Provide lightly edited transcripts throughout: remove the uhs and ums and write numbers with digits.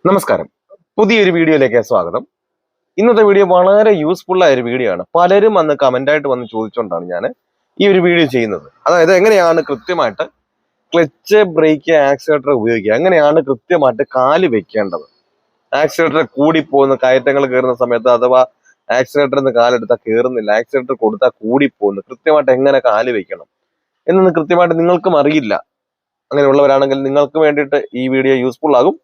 നമസ്കാരം. പുതിയൊരു വീഡിയോയിലേക്ക് സ്വാഗതം. ഇന്നത്തെ വീഡിയോ വളരെ യൂസ്ഫുൾ ആയ ഒരു വീഡിയോ ആണ്. പലരും അന്ന് കമന്റായിട്ട് വന്ന് ചോദിച്ചുകൊണ്ടാണ് ഞാൻ ഈ ഒരു വീഡിയോ ചെയ്യുന്നത്. അതായത് എങ്ങനെയാണ് കൃത്യമായിട്ട് ക്ലച്ച്, ബ്രേക്ക്, ആക്സിലേറ്റർ ഉപയോഗിക്കുക, എങ്ങനെയാണ് കൃത്യമായിട്ട് കാല് വെക്കേണ്ടത്, ആക്സിലേറ്റർ കൂടിപ്പോകുന്ന കയറ്റങ്ങൾ കയറുന്ന സമയത്ത്, അഥവാ ആക്സിലേറ്ററിൽ നിന്ന് കാലെടുത്താൽ കയറുന്നില്ല, ആക്സിലേറ്റർ കൊടുത്താൽ കൂടിപ്പോകുന്നു, കൃത്യമായിട്ട് എങ്ങനെ കാല് വെക്കണം എന്നൊന്നും കൃത്യമായിട്ട് നിങ്ങൾക്കും അറിയില്ല. അങ്ങനെയുള്ളവരാണെങ്കിൽ നിങ്ങൾക്ക് വേണ്ടിയിട്ട് ഈ വീഡിയോ യൂസ്ഫുൾ ആകും.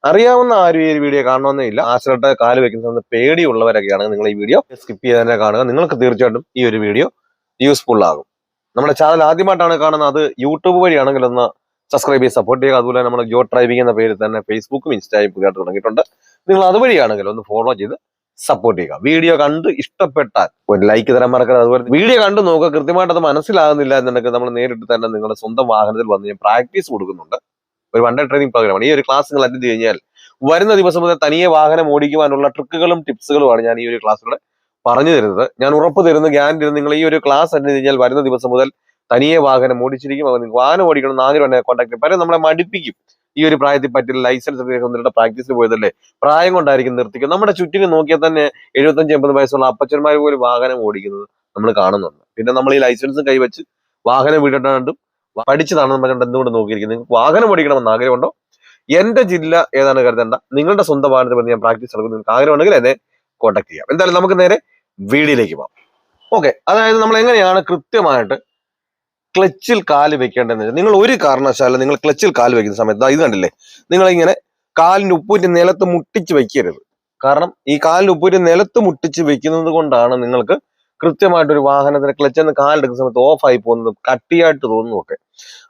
അറിയാവുന്ന ആരും ഈ ഒരു വീഡിയോ കാണണമെന്നേ ഇല്ല. ആശ്രട്ട കാല് വെക്കുന്ന സമയത്ത് പേടിയുള്ളവരൊക്കെയാണ് നിങ്ങൾ ഈ വീഡിയോ സ്കിപ്പ് ചെയ്ത് തന്നെ കാണുക. നിങ്ങൾക്ക് തീർച്ചയായിട്ടും ഈ ഒരു വീഡിയോ യൂസ്ഫുൾ ആകും. നമ്മുടെ ചാനൽ ആദ്യമായിട്ടാണ് കാണുന്നത്, അത് യൂട്യൂബ് വഴിയാണെങ്കിൽ ഒന്ന് സബ്സ്ക്രൈബ് ചെയ്ത് സപ്പോർട്ട് ചെയ്യുക. അതുപോലെ നമ്മൾ ജോ ഡ്രൈവിംഗ് എന്ന പേരിൽ തന്നെ ഫേസ്ബുക്കും ഇൻസ്റ്റായും പുതിയതായിട്ട് തുടങ്ങിയിട്ടുണ്ട്. നിങ്ങൾ അതുവഴിയാണെങ്കിൽ ഒന്ന് ഫോളോ ചെയ്ത് സപ്പോർട്ട് ചെയ്യുക. വീഡിയോ കണ്ട് ഇഷ്ടപ്പെട്ടാൽ ഒരു ലൈക്ക് തരാൻ മറക്കരുത്. അതുപോലെ വീഡിയോ കണ്ടു നോക്കുക. കൃത്യമായിട്ട് അത് മനസ്സിലാകുന്നില്ല എന്നുണ്ടെങ്കിൽ നമ്മൾ നേരിട്ട് തന്നെ നിങ്ങളുടെ സ്വന്തം വാഹനത്തിൽ വന്ന് ഞാൻ പ്രാക്ടീസ് കൊടുക്കുന്നുണ്ട്. ഒരു വൺ ഡേ ട്രെയിനിങ് പ്രോഗ്രാമാണ്. ഈ ഒരു ക്ലാസ് നിങ്ങൾ അറ്റൻഡ് കഴിഞ്ഞാൽ വരുന്ന ദിവസം മുതൽ തനിയെ വാഹനം ഓടിക്കുവാനുള്ള ട്രിക്കുകളും ടിപ്സുകളുമാണ് ഞാൻ ഈ ഒരു ക്ലാസ്സിലൂടെ പറഞ്ഞു തരുന്നത്. ഞാൻ ഉറപ്പ് തരുന്നു, ഗ്യാരണ്ടി തരുന്നു, നിങ്ങൾ ഈ ഒരു ക്ലാസ് അറ്റൻഡ് കഴിഞ്ഞാൽ വരുന്ന ദിവസം മുതൽ തനിയെ വാഹനം ഓടിച്ചിരിക്കും. നിങ്ങൾക്ക് വാഹനം ഓടിക്കണം എന്ന് ആഗ്രഹം ഉണ്ടെങ്കിൽ കോൺടാക്ട് ചെയ്യും. പലരും നമ്മളെ മടിപ്പിക്കും. ഈ ഒരു പ്രായത്തിൽ പറ്റില്ല, ലൈസൻസ് ഒന്നിട്ട് പ്രാക്ടീസിന് പോയതല്ലേ, പ്രായം കൊണ്ടായിരിക്കും നിർത്തിക്കും. നമ്മുടെ ചുറ്റിനും നോക്കിയാൽ തന്നെ 75-80 വയസ്സുള്ള അപ്പച്ചന്മാർ പോലും വാഹനം ഓടിക്കുന്നത് നമ്മൾ കാണുന്നുണ്ട്. പിന്നെ നമ്മൾ ഈ ലൈസൻസ് കൈവച്ച് വാഹനം വിട്ടിട്ടുണ്ടും പഠിച്ചതാണെന്ന് പറഞ്ഞിട്ട് എന്തുകൊണ്ട് നോക്കിയിരിക്കുന്നത്? നിങ്ങൾക്ക് വാഹനം ഓടിക്കണമെന്ന് ആഗ്രഹമുണ്ടോ? എന്റെ ജില്ല ഏതാണ് കരുതണ്ട, നിങ്ങളുടെ സ്വന്തം വാഹനത്തിൽ വന്ന് ഞാൻ പ്രാക്ടീസ് നടക്കുന്നു. നിങ്ങൾക്ക് ആഗ്രഹമുണ്ടെങ്കിൽ എന്നെ കോൺടാക്ട് ചെയ്യാം. എന്തായാലും നമുക്ക് നേരെ വീഡിയോയിലേക്ക് പോകാം. ഓക്കെ, അതായത് നമ്മൾ എങ്ങനെയാണ് കൃത്യമായിട്ട് ക്ലച്ചിൽ കാല് വെക്കേണ്ടതെന്ന് വെച്ചാൽ, നിങ്ങൾ ഒരു കാരണവശാലും നിങ്ങൾ ക്ലച്ചിൽ കാല് വെക്കുന്ന സമയത്ത് ഇത് കണ്ടില്ലേ, നിങ്ങളിങ്ങനെ കാലിന് ഉപ്പൂറ്റി നിലത്ത് മുട്ടിച്ച് വെക്കരുത്. കാരണം ഈ കാലിന് ഉപ്പൂറ്റി നിലത്ത് മുട്ടിച്ച് വെക്കുന്നത് കൊണ്ടാണ് നിങ്ങൾക്ക് കൃത്യമായിട്ട് ഒരു വാഹനത്തിന് ക്ലച്ചെന്ന് കാലെടുക്കുന്ന സമയത്ത് ഓഫ് ആയി പോകുന്നതും കട്ടിയായിട്ട് തോന്നുന്നു ഒക്കെ.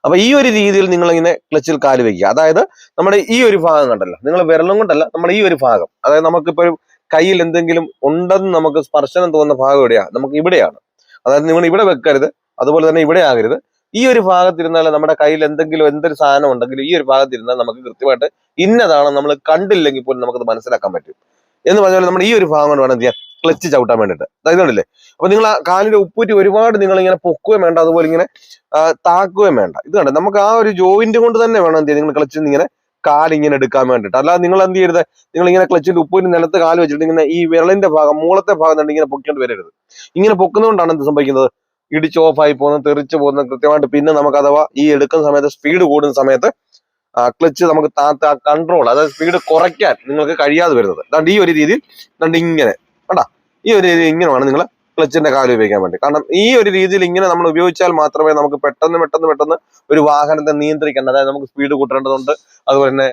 അപ്പൊ ഈ ഒരു രീതിയിൽ നിങ്ങൾ ഇങ്ങനെ ക്ലച്ചിൽ കാല് വെക്കുക. അതായത് നമ്മുടെ ഈ ഒരു ഭാഗം കണ്ടല്ലോ, നിങ്ങൾ വിരലും കൊണ്ടല്ല, നമ്മുടെ ഈ ഒരു ഭാഗം, അതായത് നമുക്കിപ്പോ ഒരു കയ്യിൽ എന്തെങ്കിലും ഉണ്ടെന്ന് നമുക്ക് സ്പർശനം തോന്നുന്ന ഭാഗം എവിടെയാണ്? നമുക്ക് ഇവിടെയാണ്. അതായത് നിങ്ങൾ ഇവിടെ വെക്കരുത്, അതുപോലെ തന്നെ ഇവിടെ ആകരുത്. ഈ ഒരു ഭാഗത്തിരുന്നാൽ നമ്മുടെ കയ്യിൽ എന്തൊരു സാധനം ഉണ്ടെങ്കിലും ഈ ഒരു ഭാഗത്തിരുന്നാൽ നമുക്ക് കൃത്യമായിട്ട് ഇന്നതാണ് നമ്മൾ കണ്ടില്ലെങ്കിൽ പോലും നമുക്കത് മനസ്സിലാക്കാൻ പറ്റും. എന്ന് പറഞ്ഞാൽ നമ്മൾ ഈ ഒരു ഭാഗം കൊണ്ട് വേണം എന്ത് ചെയ്യാൻ, ക്ലച്ച് ചവിട്ടാൻ വേണ്ടിയിട്ട്. അതായത് കണ്ടില്ലേ, അപ്പൊ നിങ്ങൾ ആ കാലിന്റെ ഉപ്പൂറ്റി ഒരുപാട് നിങ്ങൾ ഇങ്ങനെ പൊക്കുകയും വേണ്ട, അതുപോലെ ഇങ്ങനെ താക്കുകയും വേണ്ട. ഇത് കണ്ട നമുക്ക് ആ ഒരു ജോയിന്റ് കൊണ്ട് തന്നെ വേണം എന്ത് ചെയ്യാൻ, നിങ്ങൾ ക്ലച്ചിൽ ഇങ്ങനെ കാലിങ്ങനെ എടുക്കാൻ വേണ്ടിയിട്ട്. അല്ലാതെ നിങ്ങൾ എന്ത് ചെയ്യരുത്, നിങ്ങൾ ഇങ്ങനെ ക്ലച്ചിന്റെ ഉപ്പൂറ്റി നിലത്ത് കാല് വെച്ചിട്ട് ഇങ്ങനെ ഈ വിരലിന്റെ ഭാഗം, മൂളത്തെ ഭാഗം തന്നെ ഇങ്ങനെ പൊക്കിക്കൊണ്ട് വരരുത്. ഇങ്ങനെ പൊക്കുന്നതുകൊണ്ടാണ് എന്ത് സംഭവിക്കുന്നത്, ഇടിച്ച് ഓഫായി പോകുന്നത്, തെറിച്ച് പോകുന്നത് കൃത്യമായിട്ട്. പിന്നെ നമുക്ക് അഥവാ ഈ എടുക്കുന്ന സമയത്ത്, സ്പീഡ് കൂടുന്ന സമയത്ത് ക്ലച്ച് നമുക്ക് കൺട്രോൾ, അതായത് സ്പീഡ് കുറയ്ക്കാൻ നിങ്ങൾക്ക് കഴിയാതെ വരുന്നത്. അതുകൊണ്ട് ഈ ഒരു രീതിയിൽ ഇങ്ങനെ കണ്ടാ, ഈ ഒരു രീതിയിൽ ഇങ്ങനെ വേണം നിങ്ങൾ ക്ലച്ചിന്റെ കാല് ഉപയോഗിക്കാൻ വേണ്ടി. കാരണം ഈ ഒരു രീതിയിൽ ഇങ്ങനെ നമ്മൾ ഉപയോഗിച്ചാൽ മാത്രമേ നമുക്ക് പെട്ടെന്ന് ഒരു വാഹനത്തെ നിയന്ത്രിക്കാൻ, അതായത് നമുക്ക് സ്പീഡ് കൂട്ടേണ്ടതുണ്ട്, അതുപോലെ തന്നെ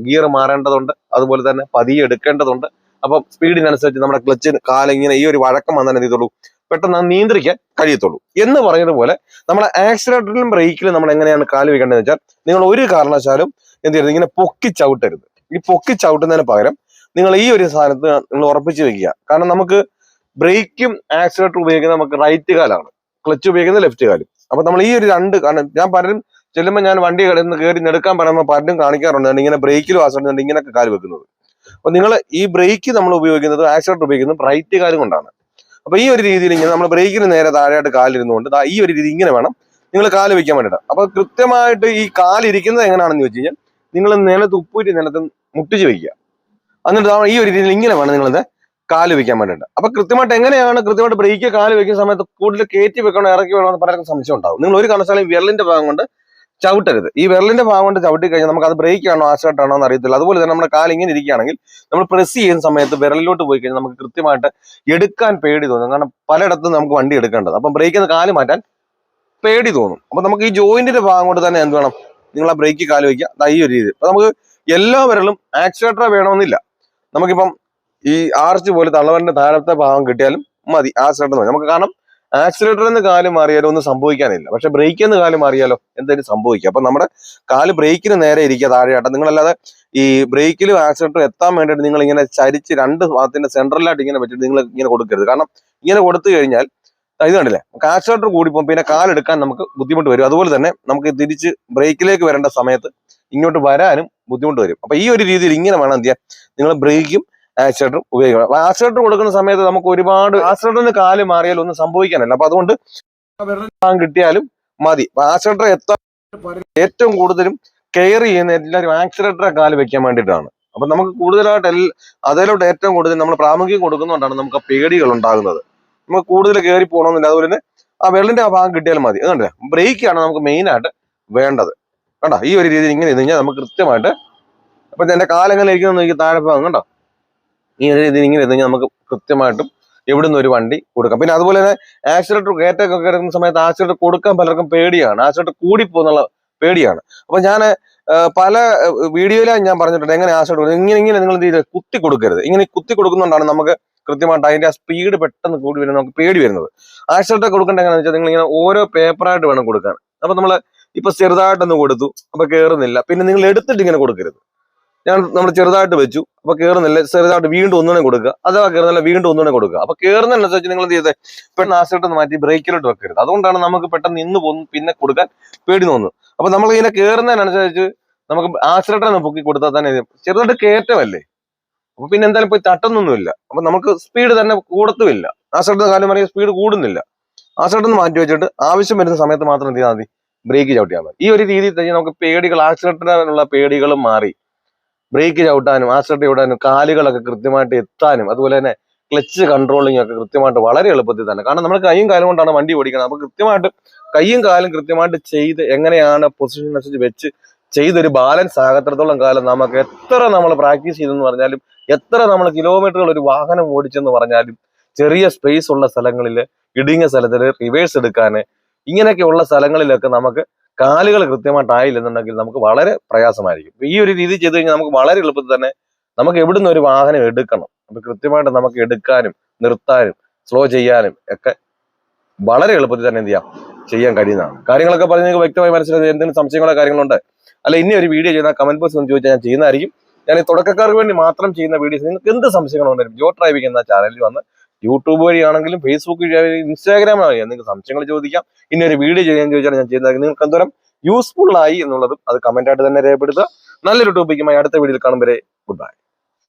ഗിയർ മാറേണ്ടതുണ്ട്, അതുപോലെ തന്നെ പതിയെ എടുക്കേണ്ടതുണ്ട്. അപ്പം സ്പീഡിനനുസരിച്ച് നമ്മുടെ ക്ലച്ചിന് കാലിങ്ങനെ ഈ ഒരു വഴക്കം വന്നാൽ എന്ത് ചെയ്തോളൂ, പെട്ടെന്ന് നിയന്ത്രിക്കാൻ കഴിയത്തുള്ളൂ. എന്ന് പറയുന്നതുപോലെ നമ്മുടെ ആക്സിലേറ്ററിലും ബ്രേക്കിലും നമ്മൾ എങ്ങനെയാണ് കാല് വെക്കേണ്ടതെന്ന് വെച്ചാൽ, നിങ്ങൾ ഒരു കാരണവശാലും എന്ത് ചെയ്യരുത്, ഇങ്ങനെ പൊക്കി ചവിട്ടരുത്. ഈ പൊക്കി ചവിട്ടുന്നതിന് പകരം നിങ്ങൾ ഈ ഒരു സാധനത്ത് നിങ്ങൾ ഉറപ്പിച്ച് വെക്കുക. കാരണം നമുക്ക് ബ്രേക്കും ആക്സിലേറ്ററും ഉപയോഗിക്കുന്നത് നമുക്ക് റൈറ്റ് കാലാണ്, ക്ലച്ച് ഉപയോഗിക്കുന്നത് ലെഫ്റ്റ് കാലും. അപ്പൊ നമ്മൾ ഈ ഒരു കാരണം ഞാൻ പലരും ചെല്ലുമ്പോൾ, ഞാൻ വണ്ടി കയറി എടുക്കാൻ പറയുമ്പോൾ പലരും കാണിക്കാറുണ്ട് ഇങ്ങനെ ബ്രേക്കിലും ആക്സിലേറ്റർ ഇങ്ങനെയൊക്കെ കാല് വെക്കുന്നത്. അപ്പൊ നിങ്ങൾ ഈ ബ്രേക്ക് നമ്മൾ ഉപയോഗിക്കുന്നത്, ആക്സിലേറ്റർ ഉപയോഗിക്കുന്നത് റൈറ്റ് കാലും കൊണ്ടാണ്. അപ്പൊ ഈ ഒരു രീതിയിൽ ഇങ്ങനെ നമ്മൾ ബ്രേക്കിന് നേരെ താഴെയായിട്ട് കാലിരുന്നുകൊണ്ട് ഈ ഒരു രീതി ഇങ്ങനെ വേണം നിങ്ങൾ കാല് വെക്കാൻ വേണ്ടിയിട്ട്. അപ്പൊ കൃത്യമായിട്ട് ഈ കാലിരിക്കുന്നത് എങ്ങനെയാണെന്ന് വെച്ച് കഴിഞ്ഞാൽ, നിങ്ങൾ നിലത്ത് ഉപ്പൂറ്റി നിലത്ത് മുട്ടിച്ച് വെക്കുക. എന്നിട്ട് ഈ ഒരു രീതിയിൽ ഇങ്ങനെ വേണം നിങ്ങളത് കാല് വെക്കാൻ വേണ്ടിയിട്ട്. അപ്പൊ കൃത്യമായിട്ട് ബ്രേക്ക് കാല് വെക്കുന്ന സമയത്ത് കൂടുതൽ കയറ്റി വെക്കണോ ഇറക്കി വേണോ എന്ന് പലർക്കും സംശയം ഉണ്ടാവും. നിങ്ങൾ ഒരു കാരണവശാലും വിരലിന്റെ ഭാഗം കൊണ്ട് ചവിട്ടരുത്. ഈ വിരലിന്റെ ഭാഗം കൊണ്ട് ചവിട്ടി കഴിഞ്ഞാൽ നമുക്ക് അത് ബ്രേക്ക് ആണോ ആക്സിലേറ്റർ ആണോ എന്ന് അറിയത്തില്ല. അതുപോലെ തന്നെ നമ്മുടെ കാല് ഇങ്ങനെ ഇരിക്കുകയാണെങ്കിൽ നമ്മൾ പ്രസ് ചെയ്യുന്ന സമയത്ത് വിരലിലോട്ട് പോയി കഴിഞ്ഞാൽ നമുക്ക് കൃത്യമായിട്ട് എടുക്കാൻ പേടി തോന്നും. കാരണം പലയിടത്തും നമുക്ക് വണ്ടി എടുക്കേണ്ടത്, അപ്പം ബ്രേക്കിൽ നിന്ന് കാല് മാറ്റാൻ പേടി തോന്നും. അപ്പൊ നമുക്ക് ഈ ജോയിന്റിന്റെ ഭാഗം കൊണ്ട് തന്നെ എന്ത് വേണം, നിങ്ങൾ ആ ബ്രേക്ക് കാല് വയ്ക്കുക ഈ ഒരു രീതി. അപ്പൊ നമുക്ക് എല്ലാ വിരലും ആക്സിലേറ്റർ വേണമെന്നില്ല. നമുക്കിപ്പം ഈ ആർച്ച് പോലെ തള്ളവറിന്റെ താഴത്തെ ഭാഗം കിട്ടിയാലും മതി, ആക്സിലേറ്റർ മതി നമുക്ക്. കാരണം ആക്സിലേറ്ററിൽ നിന്ന് കാല് മാറിയാലോ ഒന്നും സംഭവിക്കാനില്ല, പക്ഷെ ബ്രേക്കിൽ നിന്ന് കാല് മാറിയാലോ എന്തെങ്കിലും സംഭവിക്കുക. അപ്പൊ നമ്മുടെ കാല് ബ്രേക്കിന് നേരെ ഇരിക്കുക, താഴെയാട്ടെ. നിങ്ങളല്ലാതെ ഈ ബ്രേക്കിലും ആക്സിലേറ്ററും എത്താൻ വേണ്ടിയിട്ട് നിങ്ങൾ ഇങ്ങനെ ചരിച്ച് രണ്ട് ഭാഗത്തിന്റെ സെൻട്രലായിട്ട് ഇങ്ങനെ വെച്ചിട്ട് നിങ്ങൾ ഇങ്ങനെ കൊടുക്കരുത്. കാരണം ഇങ്ങനെ കൊടുത്തു കഴിഞ്ഞാൽ ഇത് കണ്ടില്ലേ, ആക്സിലേറ്റർ കൂടിപ്പോകും, പിന്നെ കാലെടുക്കാൻ നമുക്ക് ബുദ്ധിമുട്ട് വരും. അതുപോലെ തന്നെ നമുക്ക് തിരിച്ച് ബ്രേക്കിലേക്ക് വരേണ്ട സമയത്ത് ഇങ്ങോട്ട് വരാനും ബുദ്ധിമുട്ട് വരും. അപ്പൊ ഈ ഒരു രീതിയിൽ ഇങ്ങനെ വേണം എന്ത് ചെയ്യാൻ, നിങ്ങൾ ബ്രേക്കും ആക്സിലേറ്ററും ഉപയോഗിക്കണം. ആക്സിലേറ്റർ കൊടുക്കുന്ന സമയത്ത് നമുക്ക് ഒരുപാട് ആക്സിലേറ്ററിന് കാല് മാറിയാൽ ഒന്നും സംഭവിക്കാനല്ല. അപ്പൊ അതുകൊണ്ട് കിട്ടിയാലും മതി. ആക്സിലേറ്റർ എത്താൻ ഏറ്റവും കൂടുതലും കെയർ ചെയ്യുന്ന എല്ലാവരും ആക്സിലേറ്ററെ കാല് വെക്കാൻ വേണ്ടിയിട്ടാണ്. അപ്പൊ നമുക്ക് കൂടുതലായിട്ട് അതിലോട്ട് ഏറ്റവും കൂടുതൽ നമ്മൾ പ്രാമുഖ്യം കൊടുക്കുന്നതുകൊണ്ടാണ് നമുക്ക് ആ പേടികൾ ഉണ്ടാകുന്നത്. നമുക്ക് കൂടുതൽ കയറി പോകണമെന്നില്ല. അതുപോലെ തന്നെ ആ വെള്ളിന്റെ ആ ഭാഗം കിട്ടിയാലും മതി. അതുകൊണ്ട് ബ്രേക്കാണ് നമുക്ക് മെയിൻ ആയിട്ട് വേണ്ടത്. കണ്ടോ, ഈ ഒരു രീതിയിൽ ഇങ്ങനെ ഇരുന്ന് കഴിഞ്ഞാൽ നമുക്ക് കൃത്യമായിട്ട്, അപ്പൊ എന്റെ കാലെങ്ങനെ ഇരിക്കുന്ന എനിക്ക് താഴെ ഭാഗം കണ്ടോ, ഈ ഒരു രീതിയിൽ ഇങ്ങനെ ഇരുന്ന് കഴിഞ്ഞാൽ നമുക്ക് കൃത്യമായിട്ടും എവിടുന്ന് ഒരു വണ്ടി കൊടുക്കാം. പിന്നെ അതുപോലെ തന്നെ ആക്സിലേറ്റർ കയറ്റൊക്കെ കിടക്കുന്ന സമയത്ത് ആക്സിലേറ്റർ കൊടുക്കാൻ പലർക്കും പേടിയാണ്, ആക്സിലേറ്റർ കൂടിപ്പോന്നുള്ള പേടിയാണ്. അപ്പൊ ഞാൻ പല വീഡിയോയിലും ഞാൻ പറഞ്ഞിട്ടുണ്ട് എങ്ങനെ ആക്സിലേറ്റർ കൊടുക്കും. ഇങ്ങനെ നിങ്ങൾ എന്ത് ചെയ്ത് കുത്തി കൊടുക്കരുത്. ഇങ്ങനെ കുത്തി കൊടുക്കുന്നതുകൊണ്ടാണ് നമുക്ക് കൃത്യമായിട്ട് അതിന്റെ ആ സ്പീഡ് പെട്ടെന്ന് കൂടി വരുന്നത്, നമുക്ക് പേടി വരുന്നത്. ആക്സിലേറ്റർ കൊടുക്കേണ്ട എങ്ങനെയാണെന്ന് വെച്ചാൽ നിങ്ങൾ ഇങ്ങനെ ഓരോ പേപ്പറായിട്ട് വേണം കൊടുക്കാൻ. അപ്പൊ നമ്മള് ഇപ്പൊ ചെറുതായിട്ടൊന്ന് കൊടുത്തു, അപ്പൊ കയറുന്നില്ല, പിന്നെ നിങ്ങൾ എടുത്തിട്ട് ഇങ്ങനെ കൊടുക്കരുത്. നമ്മൾ ചെറുതായിട്ട് വെച്ചു, അപ്പൊ കയറുന്നില്ല, ചെറുതായിട്ട് വീണ്ടും ഒന്നുകൂടെ കൊടുക്കുക, അഥവാ കയറുന്നില്ല വീണ്ടും ഒന്നുകൂടെ കൊടുക്കുക. അപ്പൊ കയറുന്നതനുസരിച്ച് നിങ്ങൾ എന്ത് ചെയ്തത് പെട്ടെന്ന് ആക്സിലേറ്റർ മാറ്റി ബ്രേക്കിലോട്ട് വെക്കരുത്. അതുകൊണ്ടാണ് നമുക്ക് പെട്ടെന്ന് നിന്ന് പോകുന്നു, പിന്നെ കൊടുക്കാൻ പേടി തോന്നുന്നു. അപ്പൊ നമ്മൾ ഇങ്ങനെ കയറുന്നതിനനുസരിച്ച് നമുക്ക് ആക്സിലേറ്റർ പൊക്കി കൊടുത്താൽ തന്നെ ചെറുതായിട്ട് കയറ്റമല്ലേ, അപ്പൊ പിന്നെ എന്തായാലും പോയി തട്ടുന്നൊന്നുമില്ല. അപ്പൊ നമുക്ക് സ്പീഡ് തന്നെ കൂടത്തുമില്ല. ആക്സിലേറ്റർ കാലം പറയുക സ്പീഡ് കൂടുന്നില്ല. ആക്സിലേറ്റർ മാറ്റി വെച്ചിട്ട് ആവശ്യം വരുന്ന സമയത്ത് മാത്രം എന്ത് ചെയ്താൽ മതി, ബ്രേക്ക് ചവിട്ടിയാൽ മതി. ഈ ഒരു രീതിയിൽ തന്നെ നമുക്ക് പേടികൾ, ആക്സിലേറ്ററിനുള്ള പേടികളും മാറി ബ്രേക്ക് ചവിട്ടാനും ആക്സിലേറ്റർ ചവിട്ടാനും കാലുകളൊക്കെ കൃത്യമായിട്ട് എത്താനും അതുപോലെ തന്നെ ക്ലച്ച് കൺട്രോളിങ് ഒക്കെ കൃത്യമായിട്ട് വളരെ എളുപ്പത്തിൽ തന്നെ. കാരണം നമ്മൾ കൈയും കാലും കൊണ്ടാണ് വണ്ടി ഓടിക്കുന്നത്. അപ്പൊ കൃത്യമായിട്ട് കൈയും കാലും കൃത്യമായിട്ട് ചെയ്ത് എങ്ങനെയാണ് പൊസിഷൻ അനുസരിച്ച് വെച്ച് ചെയ്തൊരു ബാലൻസ് ആകത്രത്തോളം കാലം നമുക്ക് എത്ര നമ്മൾ പ്രാക്ടീസ് ചെയ്തെന്ന് പറഞ്ഞാലും, എത്ര നമ്മൾ കിലോമീറ്ററുകൾ ഒരു വാഹനം ഓടിച്ചെന്ന് പറഞ്ഞാലും, ചെറിയ സ്പേസ് ഉള്ള സ്ഥലങ്ങളിൽ, ഇടുങ്ങിയ സ്ഥലത്തിൽ റിവേഴ്സ് എടുക്കാന്, ഇങ്ങനെയൊക്കെയുള്ള സ്ഥലങ്ങളിലൊക്കെ നമുക്ക് കാലുകൾ കൃത്യമായിട്ടായില്ലെന്നുണ്ടെങ്കിൽ നമുക്ക് വളരെ പ്രയാസമായിരിക്കും. ഈ ഒരു രീതി ചെയ്ത് കഴിഞ്ഞാൽ നമുക്ക് വളരെ എളുപ്പത്തിൽ തന്നെ നമുക്ക് എവിടുന്ന് ഒരു വാഹനം എടുക്കണം, അപ്പൊ കൃത്യമായിട്ട് നമുക്ക് എടുക്കാനും നിർത്താനും സ്ലോ ചെയ്യാനും ഒക്കെ വളരെ എളുപ്പത്തിൽ തന്നെ എന്ത് ചെയ്യാൻ കഴിയുന്നതാണ്. കാര്യങ്ങളൊക്കെ പറഞ്ഞ് നിങ്ങൾക്ക് വ്യക്തമായി മനസ്സിലായത്. എന്തെങ്കിലും സംശയങ്ങളോ കാര്യങ്ങളുണ്ട്, അല്ല ഇനി ഒരു വീഡിയോ ചെയ്യുന്ന കമന്റ് ബോക്സ് ഒന്ന് ചോദിച്ചാൽ ഞാൻ ചെയ്യുന്നതായിരിക്കും. ഞാൻ ഈ തുടക്കക്കാർക്ക് വേണ്ടി മാത്രം ചെയ്യുന്ന വീഡിയോസ്. നിങ്ങൾക്ക് എന്ത് സംശയങ്ങളുണ്ടായിരുന്നു ജോ ഡ്രൈവിംഗ് എന്ന ചാനലിൽ വന്ന് യൂട്യൂബ് വഴിയാണെങ്കിലും ഫേസ്ബുക്ക് വഴി, ഇൻസ്റ്റാഗ്രാം വഴി നിങ്ങൾക്ക് സംശയങ്ങൾ ചോദിക്കാം. ഇനി ഒരു വീഡിയോ ചെയ്യാൻ ചോദിച്ചാൽ ഞാൻ ചെയ്യുന്നതായിരിക്കും. നിങ്ങൾക്ക് എന്തോരം യൂസ്ഫുൾ ആയി എന്നുള്ളതും അത് കമന്റ് ആയിട്ട് തന്നെ രേഖപ്പെടുത്തുക. നല്ലൊരു ടോപ്പിക്കുമായി അടുത്ത വീഡിയോയിൽ കാണും വരെ ഗുഡ് ബൈ.